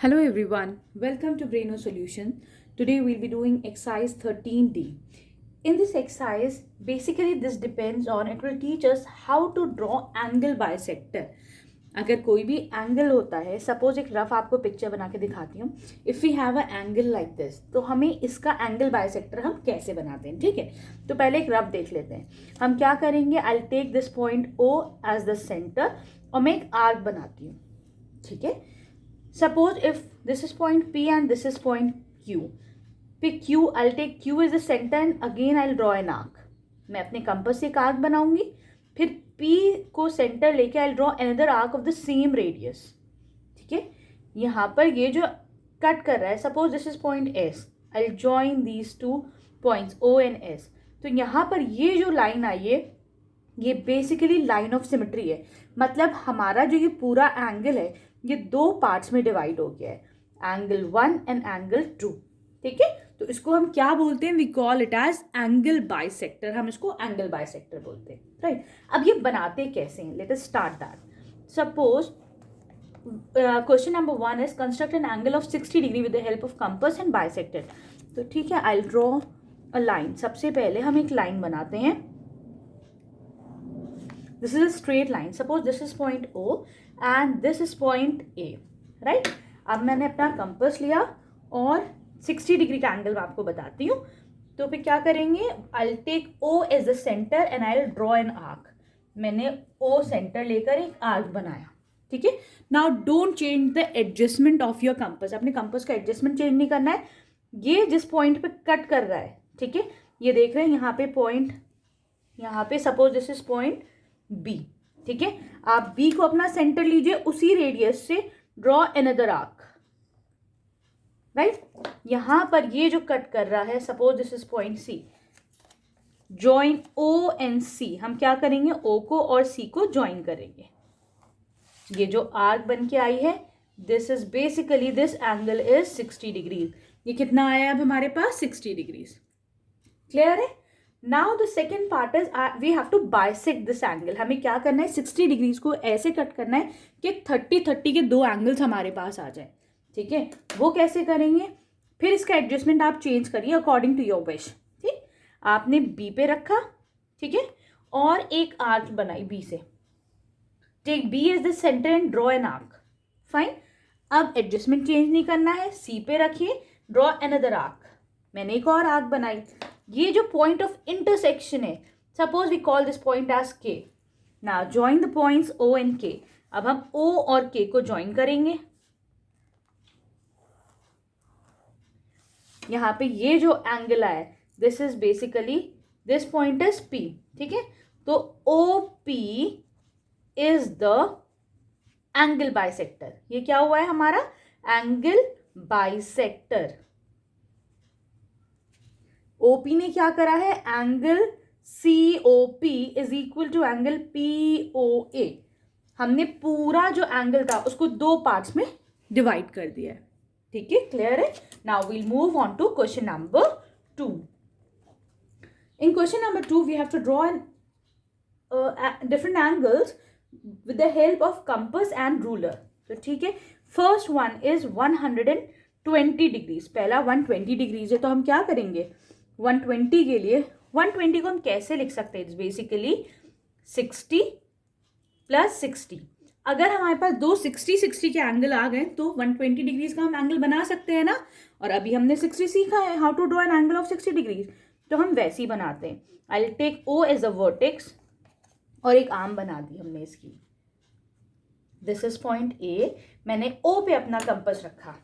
Hello everyone, welcome to Braino Solution. Today we'll be doing exercise 13D. In this exercise, basically this depends on, it will teach us how to draw angle bisector. अगर कोई भी angle होता है, suppose एक rough आपको picture बना के दिखाती हूँ. If we have a angle like this, तो हमें इसका एंगल बाइसेक्टर हम कैसे बनाते हैं, ठीक है. तो पहले एक रफ देख लेते हैं. हम क्या करेंगे, I take this point O as the centre और मैं एक आर्क बनाती हूँ, ठीक है. Suppose if this is point P and this is point Q. Pick Q, I'll take Q as the center and again I'll draw an arc. मैं अपने compass से एक आर्क बनाऊंगी, फिर P को सेंटर लेके I'll draw another arc of the same radius. ठीक है. यहाँ पर ये जो कट कर रहा है, suppose this is point S. I'll join these two points O and S. तो यहाँ पर ये जो लाइन आई है, ये बेसिकली लाइन ऑफ सिमेट्री है. मतलब हमारा जो ये पूरा एंगल है, ये दो पार्ट्स में डिवाइड हो गया है, एंगल 1 एंड एंगल 2. ठीक है. तो इसको हम क्या बोलते हैं, we call it as angle bisector. हम इसको एंगल बाइसेक्टर बोलते हैं, राइट. अब ये बनाते कैसे हैं, let us start that. Suppose question number 1 is construct N angle of 60 degree with the help of compass and bisector. तो ठीक है, आई विल ड्रॉ अ लाइन. सबसे पहले हम एक लाइन बनाते हैं. This is a straight line. Suppose this is point O and this is point A, right? अब मैंने अपना कंपास लिया और 60 डिग्री का एंगल मैं आपको बताती हूँ. तो फिर क्या करेंगे, I'll take O as the center and I'll draw an arc. मैंने O सेंटर लेकर एक आर्क बनाया, ठीक है. Now don't change the adjustment of your compass. अपने कंपास का एडजस्टमेंट चेंज नहीं करना है. ये जिस पॉइंट पे कट कर रहा है, ठीक है, ये देख रहे हैं यहाँ पे पॉइंट, यहाँ पे suppose this is point B, ठीक है. आप B को अपना सेंटर लीजिए, उसी रेडियस से ड्रॉ अनदर आर्क, राइट. यहां पर ये जो कट कर रहा है, suppose this is point C. Join O and C. हम क्या करेंगे, O को और C को ज्वाइन करेंगे. ये जो आर्क बन के आई है, this is basically, this angle is 60 degrees. ये कितना आया अब हमारे पास, 60 डिग्रीज. क्लियर है. Now the second part is we have to bisect this angle. हमें क्या करना है, 60 डिग्रीज को ऐसे कट करना है कि 30-30 के दो एंगल्स हमारे पास आ जाए, ठीक है. वो कैसे करेंगे, फिर इसका एडजस्टमेंट आप चेंज करिए अकॉर्डिंग टू योर विश. ठीक, आपने बी पे रखा, ठीक है, और एक आर्क बनाई बी से. Take B as the centre and draw an arc. Fine. अब एडजस्टमेंट चेंज नहीं करना है, सी पे रखिए, ड्रॉ अनदर आर्क. मैंने एक और आर्क बनाई. ये जो पॉइंट ऑफ इंटरसेक्शन है, suppose we call this point as K. Now join the points O and K. अब हम O और K को ज्वाइन करेंगे. यहां पे ये जो एंगल आया, this is basically, this point is P, ठीक है. तो OP is the angle bisector. ये क्या हुआ है हमारा, एंगल बाइसेक्टर. OP ने क्या करा है, angle COP is equal to angle POA. हमने पूरा जो एंगल था उसको दो पार्ट्स में डिवाइड कर दिया है, ठीक है. क्लियर है. Now we'll move on to question number 2. In question number 2 we have to draw different angles with the help of compass and ruler. तो ठीक है, फर्स्ट वन इज 120 डिग्रीज. पहला 120 डिग्रीज है, तो हम क्या करेंगे, 120 के लिए 120 को हम कैसे लिख सकते हैं, इट्स बेसिकली 60 प्लस 60. अगर हमारे पास दो 60-60 के एंगल आ गए तो 120 डिग्रीज का हम एंगल बना सकते हैं ना. और अभी हमने 60 सीखा है, how to draw an angle of 60 degrees. तो हम वैसे ही बनाते हैं. I will take O as a vertex और एक आर्म बना दी हमने इसकी. This is point A. मैंने O पे अपना कंपास रखा,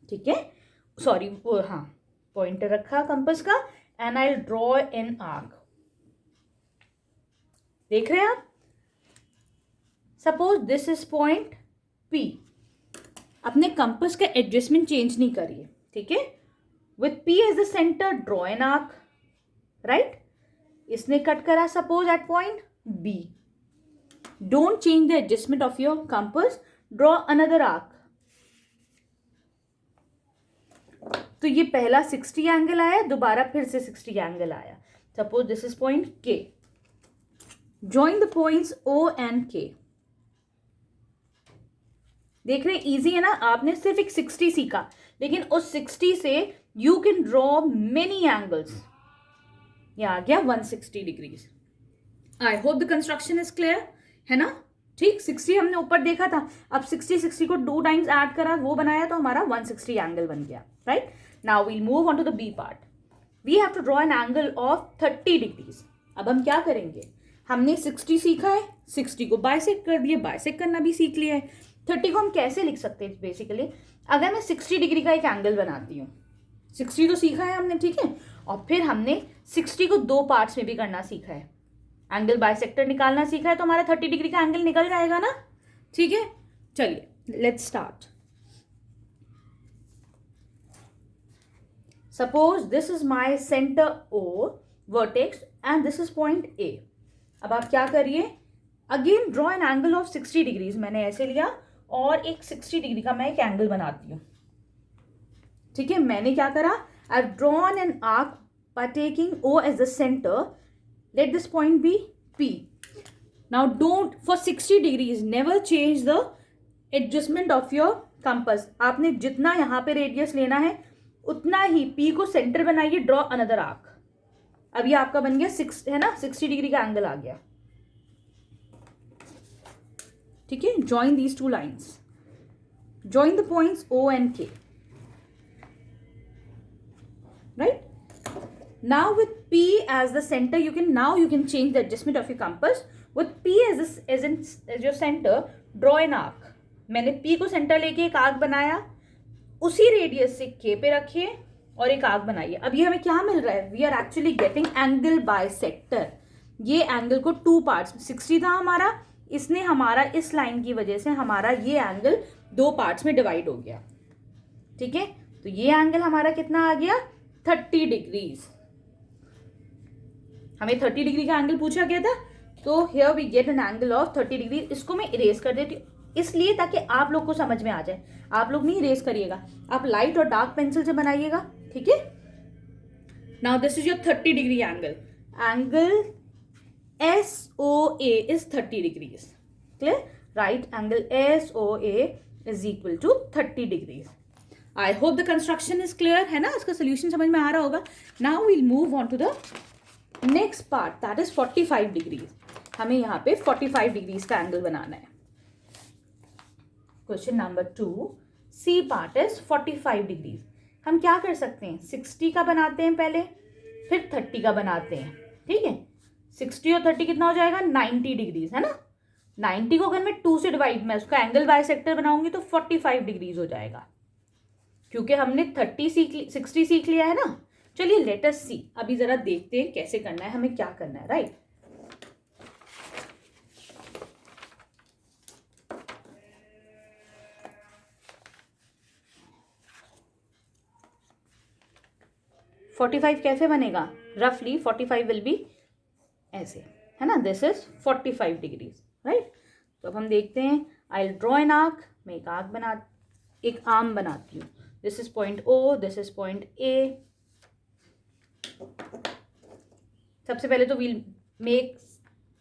ठीक है, सॉरी वो, हाँ, पॉइंटर रखा कंपास का, and I draw an arc. देख रहे हैं आप. Suppose this is point P. अपने कंपास का एडजस्टमेंट चेंज नहीं करिए, ठीक है. With P as the centre draw an arc, right. इसने कट करा suppose at point B. Don't change the adjustment of your compass, draw another arc. तो ये पहला 60 एंगल आया, दोबारा फिर से 60 एंगल आया. Suppose this is point K. Join the points O and K. देख रहे हैं, ईजी है ना। आपने सिर्फ एक 60 सीखा, लेकिन उस 60 से you can draw many angles. ये आ गया 160 degrees. I hope the construction is clear, है ना। ठीक, 60 हमने ऊपर देखा था, अब 60 को 2 टाइम्स ऐड करा, वो बनाया, तो हमारा 160 एंगल बन गया, right. Now we'll move on to the B part. We have to draw an angle of 30 degrees. अब हम क्या करेंगे, हमने 60 सीखा है, 60 को बाइसेक्ट कर दिया, बाइसेक्ट करना भी सीख लिया है। 30 को हम कैसे लिख सकते हैं बेसिकली, अगर मैं 60 डिग्री का एक एंगल बनाती हूँ, 60 तो सीखा है हमने, ठीक है, और फिर हमने 60 को 2 पार्ट्स में भी करना सीखा है, एंगल बाइसेक्टर निकालना सीखा है, तो हमारा 30 डिग्री का एंगल निकल जाएगा ना, ठीक है। चलिए let's start. Suppose this is my centre O vertex and this is point A. अब आप क्या करिए, again draw an angle of 60 degrees. मैंने ऐसे लिया और एक 60 डिग्री का मैं एक एंगल बनाती हूँ, ठीक है। मैंने क्या करा, I have drawn an arc by taking O as the centre, let this point be P. Now don't, for 60 degrees never change the adjustment of your compass. आपने जितना यहाँ पे रेडियस लेना है उतना ही P को सेंटर बनाइए, ड्रॉ अनदर आर्क। अभी आपका बन गया 6, है ना, 60 डिग्री का एंगल आ गया, ठीक है। Join these 2 lines, join the points O and K, right? Now with P as the center, you can change the adjustment of your compass. With P as your center, draw an arc. मैंने P को centre लेके एक arc बनाया, उसी radius से K पे रखिए और एक आर्क बनाइए। अब ये हमें क्या मिल रहा है, we are actually getting angle bisector. ये एंगल को 2 पार्ट्स, 60 था हमारा, इसने हमारा इस लाइन की वजह से हमारा ये एंगल 2 पार्ट्स में डिवाइड हो गया, ठीक है। तो ये एंगल हमारा कितना आ गया, 30 डिग्रीज। हमें 30 डिग्री का एंगल पूछा गया था, तो here we get an angle of 30 degree. इसको मैं इरेज कर देती हूँ इसलिए ताकि आप लोग को समझ में आ जाए। आप लोग नहीं इरेज करिएगा, आप लाइट और डार्क पेंसिल से बनाइएगा, ठीक है। Now this is your 30 degree angle. Angle SOA is 30 degrees, clear, right. Angle SOA is equal to 30 degrees. I hope the construction is clear, है ना, इसका सोल्यूशन समझ में आ रहा होगा। Now we'll move on to the next part, that is 45 degrees. हमें यहाँ पे 45 डिग्रीज का एंगल बनाना है। Question number 2, C part is 45 degrees. हम क्या कर सकते हैं, 60 का बनाते हैं पहले, फिर 30 का बनाते हैं, ठीक है। 60 और 30 कितना हो जाएगा, 90 डिग्रीज, है ना। 90 को अगर मैं 2 से डिवाइड, मैं उसका एंगल बाइसेक्टर बनाऊंगी तो 45 डिग्रीज हो जाएगा, क्योंकि हमने 60 सीख लिया है ना। चलिए लेट अस सी, अभी जरा देखते हैं कैसे करना है, हमें क्या करना है, राइट। फोर्टी 45 कैसे बनेगा, रफली 45 विल बी ऐसे, है ना। This is 45 degrees, right. तो अब हम देखते हैं, आई ड्रॉ एन आर्क। मैं एक आर्म बनाती हूँ। This is point O, this is point A। सबसे पहले तो वील मेक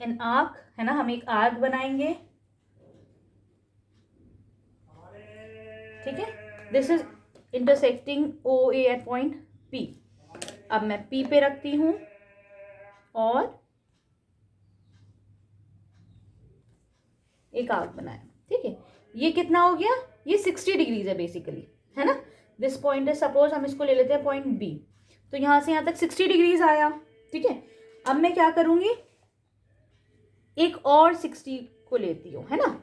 एन आर्क, है ना, हम एक आर्क बनाएंगे, ठीक है। This is intersecting OA at point P। अब मैं P पे रखती हूं और एक आर्क बनाया, ठीक है। ये कितना हो गया, ये 60 डिग्रीज है बेसिकली, है ना। दिस पॉइंट है, सपोज हम इसको ले लेते हैं पॉइंट B, तो यहां से यहां तक 60 डिग्रीज आया, ठीक है। अब मैं क्या करूंगी, एक और 60 को लेती हूँ, है ना।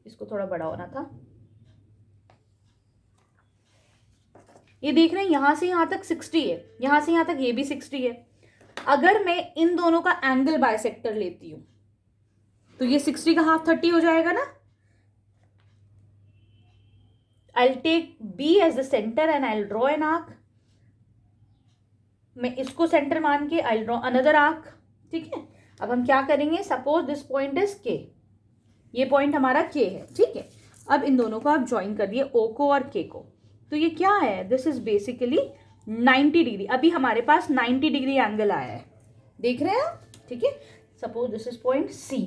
इसको थोड़ा बड़ा होना था। ये देख रहे हैं, यहां से यहां तक 60 है, यहां से यहां तक ये भी 60 है। अगर मैं इन दोनों का एंगल बाइसेक्टर लेती हूं तो ये 60 का हाफ 30 हो जाएगा ना। I'll take B as the center and I'll draw an arc. मैं इसको सेंटर मान के I'll draw another arc, ठीक है। अब हम क्या करेंगे, suppose this point is K, ये पॉइंट हमारा K है, ठीक है। अब इन दोनों को आप ज्वाइन कर दिए, O को और K को, तो ये क्या है, दिस इज बेसिकली 90 डिग्री। अभी हमारे पास 90 डिग्री एंगल आया है, देख रहे हैं आप, ठीक है। Suppose this is point C,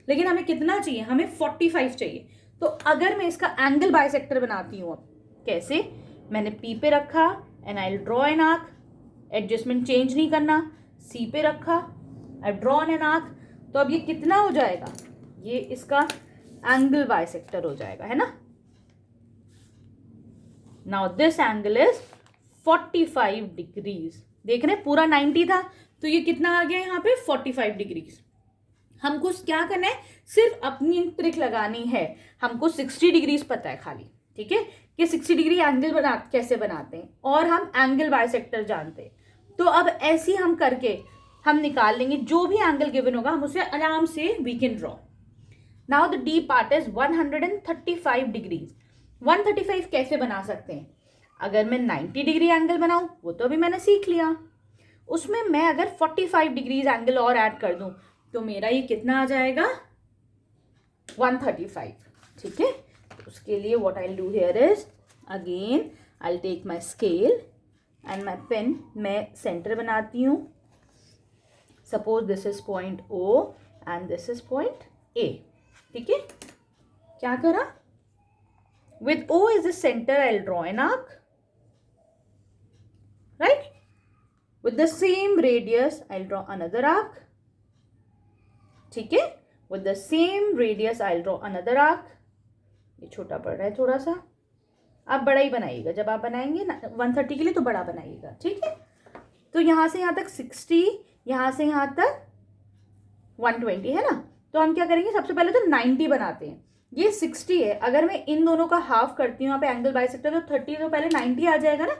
लेकिन हमें कितना चाहिए, हमें 45 चाहिए। तो अगर मैं इसका एंगल बाइसेक्टर बनाती हूँ, अब कैसे, मैंने पी पे रखा and I draw an arc, adjustment change नहीं करना, सी पे रखा, आई ड्रॉ एन आर्क, तो अब ये कितना हो जाएगा, ये इसका एंगल बाइसेक्टर हो जाएगा, है ना। Now this angle is 45 degrees. देख रहे हैं पूरा 90 था, तो ये कितना आ गया यहाँ पे 45 डिग्रीज। हमको क्या करना है, सिर्फ अपनी ट्रिक लगानी है, हमको 60 डिग्रीज पता है खाली, ठीक है, कि 60 डिग्री एंगल कैसे बनाते हैं, और हम एंगल बाइसेक्टर जानते हैं। तो अब ऐसे हम करके हम निकाल लेंगे, जो भी एंगल गिवन होगा हम उसे आराम से we can draw. Now the D part is 135 degrees. 135 कैसे बना सकते हैं, अगर मैं 90 डिग्री एंगल बनाऊं, वो तो अभी मैंने सीख लिया, उसमें मैं अगर 45 डिग्रीज एंगल और ऐड कर दूं, तो मेरा ये कितना आ जाएगा 135, ठीक है। तो उसके लिए what I do here is, again I take my scale and my pen, मैं सेंटर बनाती हूँ। Suppose this is point O and this is point A, ठीक है। क्या करा, with O as the center I'll draw an arc, right? With the same radius I'll draw another arc, ठीक है। with the same radius I'll draw another arc, ये छोटा पड़ रहा है थोड़ा सा, आप बड़ा ही बनाइएगा, जब आप बनाएंगे ना 130 के लिए तो बड़ा बनाइएगा, ठीक है। तो यहाँ से यहाँ तक 60, यहाँ से यहाँ तक 120 है ना। तो हम क्या करेंगे, सबसे पहले तो 90 बनाते हैं, ये 60 है, अगर मैं इन दोनों का हाफ करती हूँ यहाँ पे एंगल बाइसेक्टर, तो 30, तो पहले 90 आ जाएगा ना।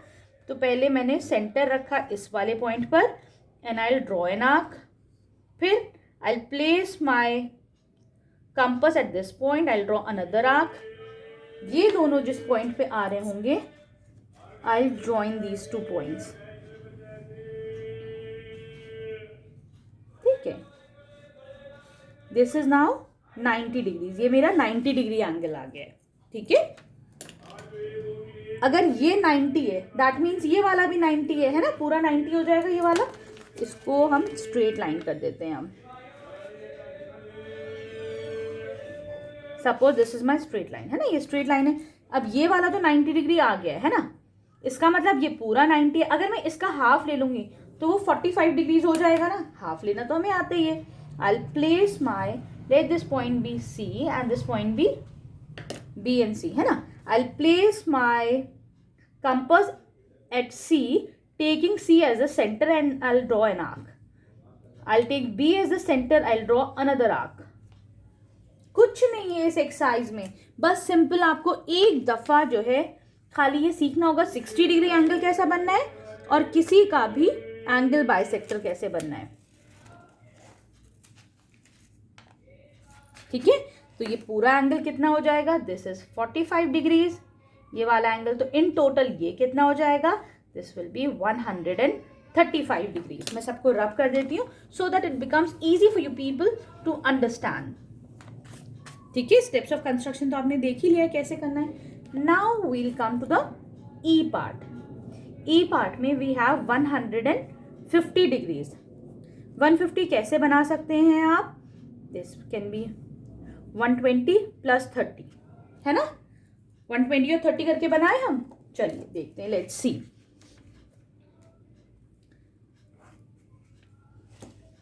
तो पहले मैंने सेंटर रखा इस वाले पॉइंट पर and I will draw an arc, फिर I will place my compass at this point, I will draw another arc, ये दोनों जिस पॉइंट पे आ रहे होंगे I will join these 2 points, ठीक है। दिस इज नाउ 90 डिग्रीज, ये मेरा 90 डिग्री एंगल आ गया है, ठीक है। अगर ये 90 है दैट मीन्स ये वाला भी 90 है ना, पूरा 90 हो जाएगा ये वाला। इसको हम स्ट्रेट लाइन कर देते हैं हम, suppose this is my straight line, है ना, ये स्ट्रेट लाइन है। अब ये वाला तो 90 डिग्री आ गया है ना, इसका मतलब ये पूरा 90 है। अगर मैं इसका हाफ ले लूंगी तो वो 45 डिग्रीज हो जाएगा ना, हाफ लेना तो हमें आता ही है। आई will place my, let this point be C and this point be B and C, है ना। I'll place my compass at C, taking C as the center and I'll draw an arc. I'll take B as the center, I'll draw another arc. कुछ नहीं है इस exercise में, बस simple आपको एक दफा जो है खाली ये सीखना होगा 60 डिग्री एंगल कैसा बनना है और किसी का भी एंगल बाइसेक्टर कैसे बनना है, ठीक है। तो ये पूरा एंगल कितना हो जाएगा, दिस इज 45 डिग्रीज, ये वाला एंगल, तो इन टोटल ये कितना हो जाएगा, दिस विल बी 135 डिग्रीज। मैं सबको रब कर देती हूँ so that it becomes easy for you people to understand, ठीक है। स्टेप्स ऑफ कंस्ट्रक्शन तो आपने देख ही लिया है कैसे करना है। Now we'll come to the E part. E part में वी हैव 150 डिग्रीज। 150 कैसे बना सकते हैं आप, दिस कैन बी 120 प्लस 30, है ना। 120 और 30 करके बनाए हम, चलिए देखते हैं, लेट्स सी।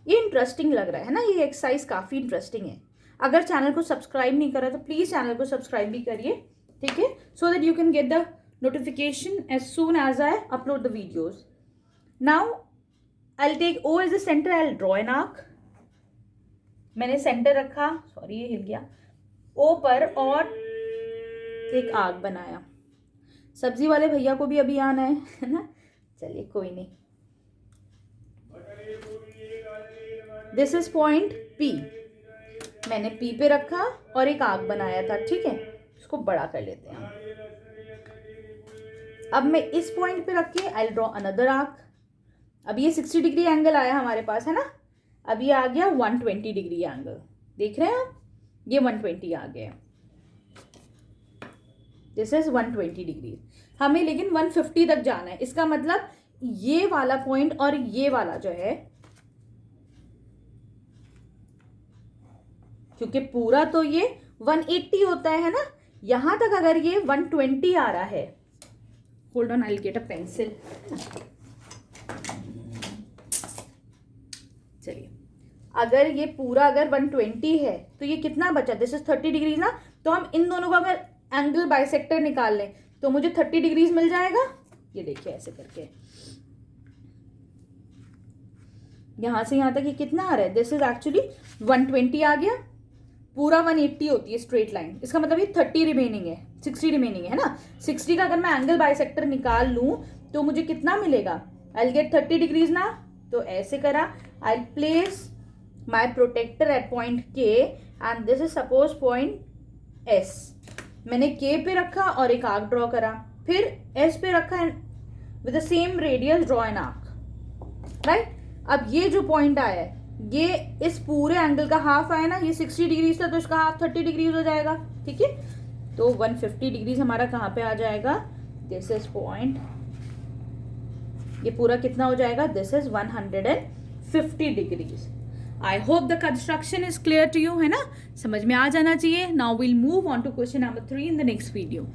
ये इंटरेस्टिंग लग रहा है ना, ये एक्सरसाइज काफी इंटरेस्टिंग है। अगर चैनल को सब्सक्राइब नहीं करा तो प्लीज चैनल को सब्सक्राइब भी करिए, ठीक है, so that you can get the notification as soon as I upload the videos. Now I will take O as the centre, I will draw an arc. मैंने centre रखा, sorry ये हिल गया, O पर और एक आर्क बनाया। सब्जी वाले भैया को भी अभी आना है ना, चलिए कोई नहीं। दिस इज पॉइंट P, मैंने P पे रखा और एक आर्क बनाया था, ठीक है। इसको बड़ा कर लेते हैं हम। अब मैं इस पॉइंट पे रख के आई विल ड्रॉ अनदर आर्क। अब ये 60 डिग्री एंगल आया हमारे पास, है ना। अब ये आ गया 120 डिग्री एंगल, देख रहे हैं आप, ये 120 आ गया, दिस इज 120 डिग्री। हमें लेकिन 150 तक जाना है, इसका मतलब ये वाला पॉइंट और ये वाला जो है, क्योंकि पूरा तो ये 180 होता है ना, यहां तक अगर ये 120 आ रहा है, hold on, I will get a pencil. चलिए, अगर ये पूरा अगर 120 है तो ये कितना बचा, दिस इज 30 डिग्रीज ना, तो हम इन दोनों का अगर एंगल बाइसेक्टर निकाल लें तो मुझे 30 डिग्रीज मिल जाएगा। ये देखिए ऐसे करके यहां से यहां तक ये कितना आ रहा है, दिस इज एक्चुअली 120 आ गया, पूरा 180 होती है स्ट्रेट लाइन, इसका मतलब ये 30 रिमेनिंग है, 60 रिमेनिंग है ना। 60 का अगर मैं एंगल बाइसेक्टर निकाल लूं तो मुझे कितना मिलेगा, आई विल गेट 30 डिग्रीज ना। तो ऐसे करा, I place my protractor at point K and this is suppose point S. मैंने के पे रखा और एक आर्क ड्रॉ करा, फिर एस पे रखा and with the same radius draw an arc, right. अब ये जो पॉइंट आया है ये इस पूरे एंगल का हाफ आया ना, ये 60 डिग्रीज था तो इसका हाफ 30 डिग्रीज हो जाएगा, ठीक है। तो 150 डिग्रीज हमारा कहाँ पे आ जाएगा, दिस इज पॉइंट, ये पूरा कितना हो जाएगा, this is 150 degrees. I hope the construction is clear to you, है ना, समझ में आ जाना चाहिए। Now will move on to question number 3 in the next video.